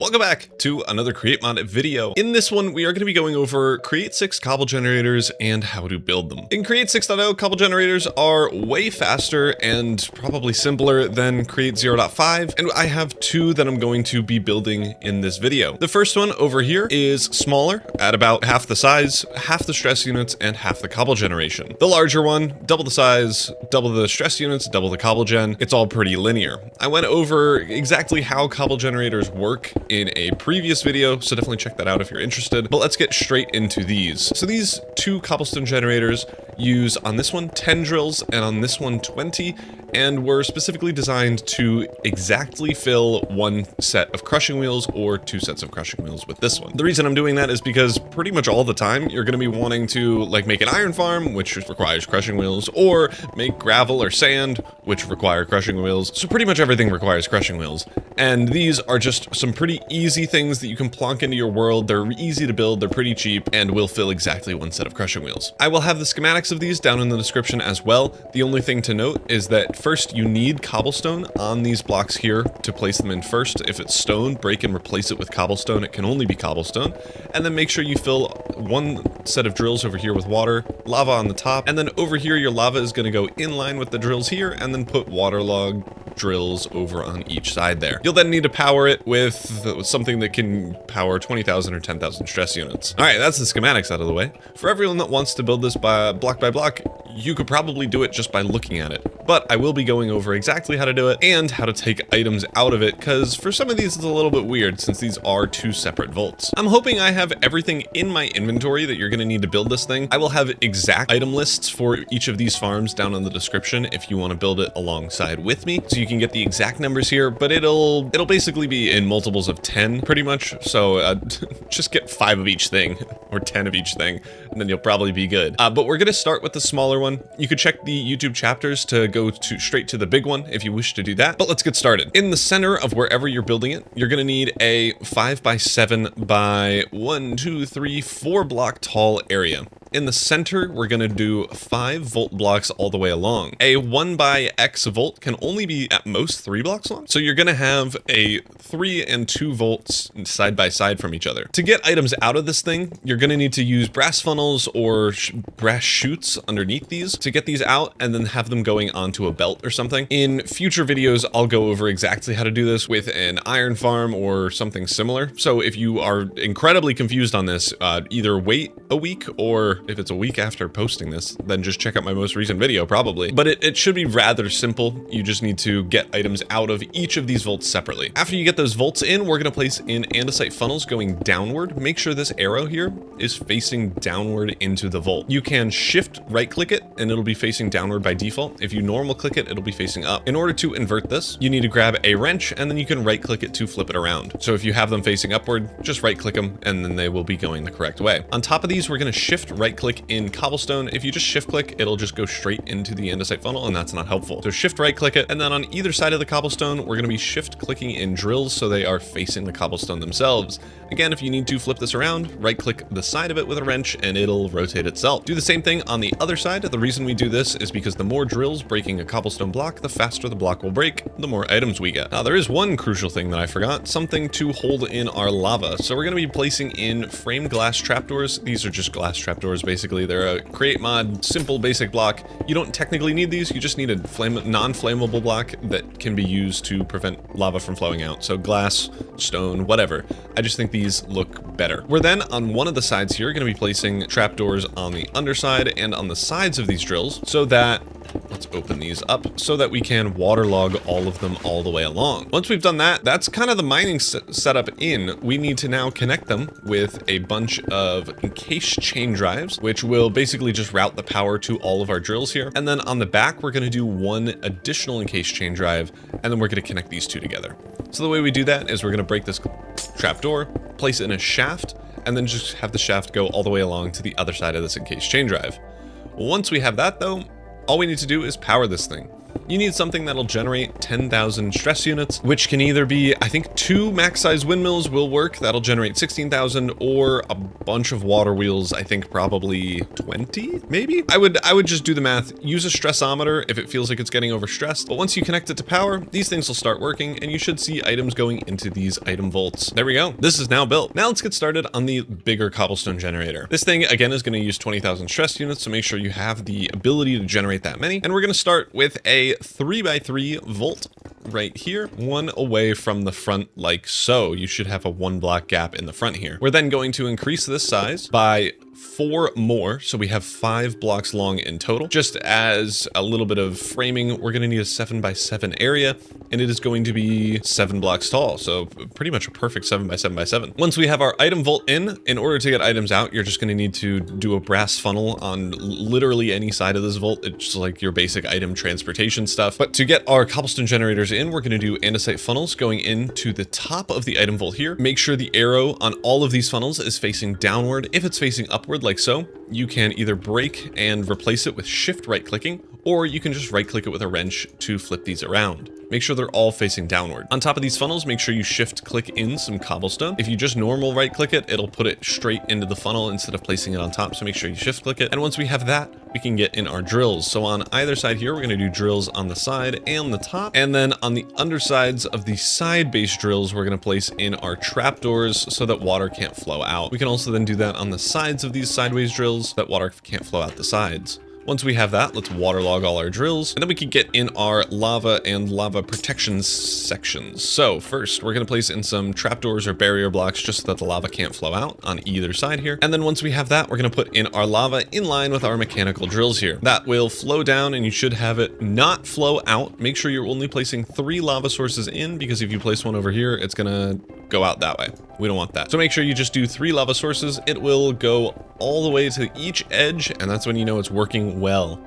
Welcome back to another Create Mod video. In this one, we are going to be going over Create 6 cobble generators and how to build them. In Create 6.0, cobble generators are way faster and probably simpler than Create 0.5, and I have two that I'm going to be building in this video. The first one over here is smaller, at about half the size, half the stress units, and half the cobble generation. The larger one, double the size, double the stress units, double the cobble gen. It's all pretty linear. I went over exactly how cobble generators work in a previous video, so definitely check that out if you're interested. But let's get straight into these. So these two cobblestone generators use on this one 10 drills and on this one 20, and were specifically designed to exactly fill one set of crushing wheels or two sets of crushing wheels with this one. The reason I'm doing that is because pretty much all the time you're going to be wanting to like make an iron farm, which requires crushing wheels, or make gravel or sand, which require crushing wheels. So pretty much everything requires crushing wheels. And these are just some pretty easy things that you can plonk into your world. They're easy to build, they're pretty cheap, and will fill exactly one set of crushing wheels. I will have the schematics of these down in the description as well. The only thing to note is that first you need cobblestone on these blocks here to place them in first. If it's stone, break and replace it with cobblestone. It can only be cobblestone. And then make sure you fill one set of drills over here with water, lava on the top, and then over here your lava is going to go in line with the drills here, and then put waterlog drills over on each side there. You'll then need to power it with something that can power 20,000 or 10,000 stress units. All right, that's the schematics out of the way. For everyone that wants to build this by block, you could probably do it just by looking at it. But I will be going over exactly how to do it and how to take items out of it, because for some of these it's a little bit weird since these are two separate vaults. I'm hoping I have everything in my inventory that you're going to need to build this thing. I will have exact item lists for each of these farms down in the description if you want to build it alongside with me, so you can get the exact numbers here, but it'll basically be in multiples of 10 pretty much. So just get 5 of each thing or 10 of each thing, and then you'll probably be good. But we're going to start with the smaller one. You could check the YouTube chapters to go straight to the big one if you wish to do that. But let's get started. In the center of wherever you're building it, you're going to need a 5x7 by 1, 2, 3, 4 block tall area. In the center, we're going to do 5 volt blocks all the way along. A 1 by X volt can only be at most 3 blocks long. So you're going to have a 3 and 2 volts side by side from each other. To get items out of this thing, you're going to need to use brass funnels or brass chutes underneath these to get these out and then have them going onto a belt or something. In future videos, I'll go over exactly how to do this with an iron farm or something similar. So if you are incredibly confused on this, either wait a week, or if it's a week after posting this, then just check out my most recent video probably. But it should be rather simple. You just need to get items out of each of these volts separately. After you get those volts in, we're going to place in andesite funnels going downward. Make sure this arrow here is facing downward into the vault. You can shift right click it and it'll be facing downward by default. If you normal click it, it'll be facing up. In order to invert this, you need to grab a wrench and then you can right click it to flip it around. So if you have them facing upward, just right click them and then they will be going the correct way. On top of these, we're going to shift right click in cobblestone. If you just shift click, it'll just go straight into the andesite funnel, and that's not helpful. So shift right click it, and then on either side of the cobblestone, we're going to be shift clicking in drills so they are facing the cobblestone themselves. Again, if you need to flip this around, right click the side of it with a wrench and it'll rotate itself. Do the same thing on the other side. The reason we do this is because the more drills breaking a cobblestone block, the faster the block will break, the more items we get. Now there is one crucial thing that I forgot, something to hold in our lava. So we're going to be placing in framed glass trapdoors. These are just glass trapdoors basically. They're a create mod, simple basic block. You don't technically need these, you just need a non-flammable block that can be used to prevent lava from flowing out. So glass, stone, whatever. I just think these look better. We're then on one of the sides here going to be placing trapdoors on the underside and on the sides of these drills so that, let's open these up, so that we can waterlog all of them all the way along. Once we've done that, that's kind of the mining setup in. We need to now connect them with a bunch of encased chain drives, which will basically just route the power to all of our drills here. And then on the back, we're going to do one additional encased chain drive, and then we're going to connect these two together. So the way we do that is we're going to break this trapdoor, place it in a shaft, and then just have the shaft go all the way along to the other side of this encased chain drive. Once we have that though, all we need to do is power this thing. you need something that'll generate 10,000 stress units, which can either be, I think 2 max size windmills will work. That'll generate 16,000, or a bunch of water wheels. I think probably 20, maybe? I would just do the math. Use a stressometer if it feels like it's getting overstressed. But once you connect it to power, these things will start working, and you should see items going into these item vaults. There we go. This is now built. Now let's get started on the bigger cobblestone generator. This thing, again, is going to use 20,000 stress units, so make sure you have the ability to generate that many. And we're going to start with a 3x3 vault right here, one away from the front like so. You should have a 1 block gap in the front here. We're then going to increase this size by 4 more, so we have 5 blocks long in total. Just as a little bit of framing, we're going to need a 7x7 area, and it is going to be 7 blocks tall, so pretty much a perfect 7x7x7. Once we have our item vault in order to get items out, you're just going to need to do a brass funnel on literally any side of this vault. It's just like your basic item transportation stuff. But to get our cobblestone generators in, we're going to do andesite funnels going into the top of the item vault here. Make sure the arrow on all of these funnels is facing downward. If it's facing upward like so, you can either break and replace it with shift right clicking, or you can just right click it with a wrench to flip these around. Make sure they're all facing downward. On top of these funnels, make sure you shift click in some cobblestone. If you just normal right click it, it'll put it straight into the funnel instead of placing it on top. So make sure you shift click it. And once we have that, we can get in our drills. So on either side here, we're going to do drills on the side and the top. And then on the undersides of the side base drills, we're going to place in our trapdoors so that water can't flow out. We can also then do that on the sides of these sideways drills so that water can't flow out the sides. Once we have that, let's waterlog all our drills, and then we can get in our lava and lava protection sections. So first, we're going to place in some trapdoors or barrier blocks just so that the lava can't flow out on either side here. And then once we have that, we're going to put in our lava in line with our mechanical drills here. That will flow down, and you should have it not flow out. Make sure you're only placing 3 lava sources in, because if you place one over here, it's going to go out that way. We don't want that. So make sure you just do 3 lava sources. It will go all the way to each edge, and that's when you know it's working well.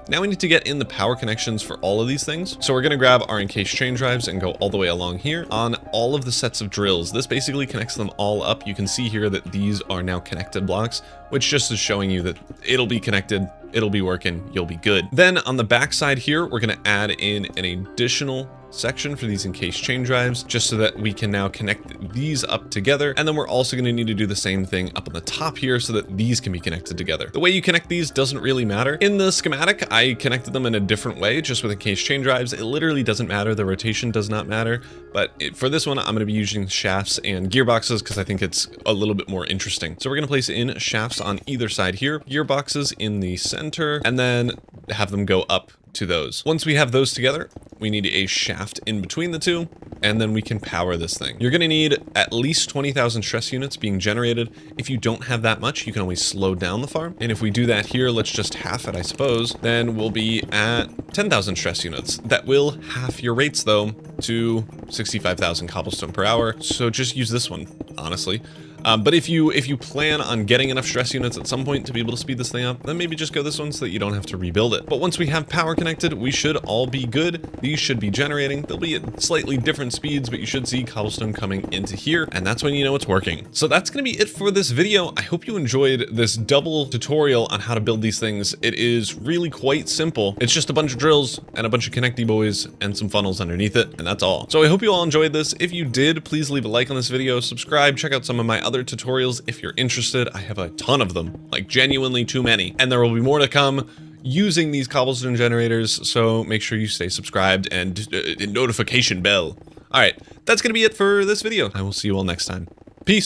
Now we need to get in the power connections for all of these things. So we're going to grab our encased chain drives and go all the way along here on all of the sets of drills. This basically connects them all up. You can see here that these are now connected blocks, which just is showing you that it'll be connected, it'll be working, you'll be good. Then on the back side here, we're going to add in an additional section for these encased chain drives, just so that we can now connect these up together. And then we're also going to need to do the same thing up on the top here so that these can be connected together. The way you connect these doesn't really matter. In the schematic, I connected them in a different way, just with encased chain drives. It literally doesn't matter. The rotation does not matter. But for this one, I'm going to be using shafts and gearboxes because I think it's a little bit more interesting. So we're going to place in shafts on either side here, gearboxes in the center, and then have them go up to those. Once we have those together, we need a shaft in between the two, and then we can power this thing. You're going to need at least 20,000 stress units being generated. If you don't have that much, you can always slow down the farm. And if we do that here, let's just half it, I suppose, then we'll be at 10,000 stress units. That will half your rates, though, to 65,000 cobblestone per hour. So just use this one, honestly. But if you plan on getting enough stress units at some point to be able to speed this thing up, then maybe just go this one so that you don't have to rebuild it. But once we have power connected, we should all be good. These should be generating. They'll be at slightly different speeds, but you should see cobblestone coming into here, and that's when you know it's working. So that's going to be it for this video. I hope you enjoyed this double tutorial on how to build these things. It is really quite simple. It's just a bunch of drills and a bunch of connecty boys and some funnels underneath it, and that's all. So I hope you all enjoyed this. If you did, please leave a like on this video, subscribe, check out some of my other tutorials if you're interested. I have a ton of them, like genuinely too many, and there will be more to come using these cobblestone generators, so make sure you stay subscribed and notification bell. All right, that's gonna be it for this video. I will see you all next time.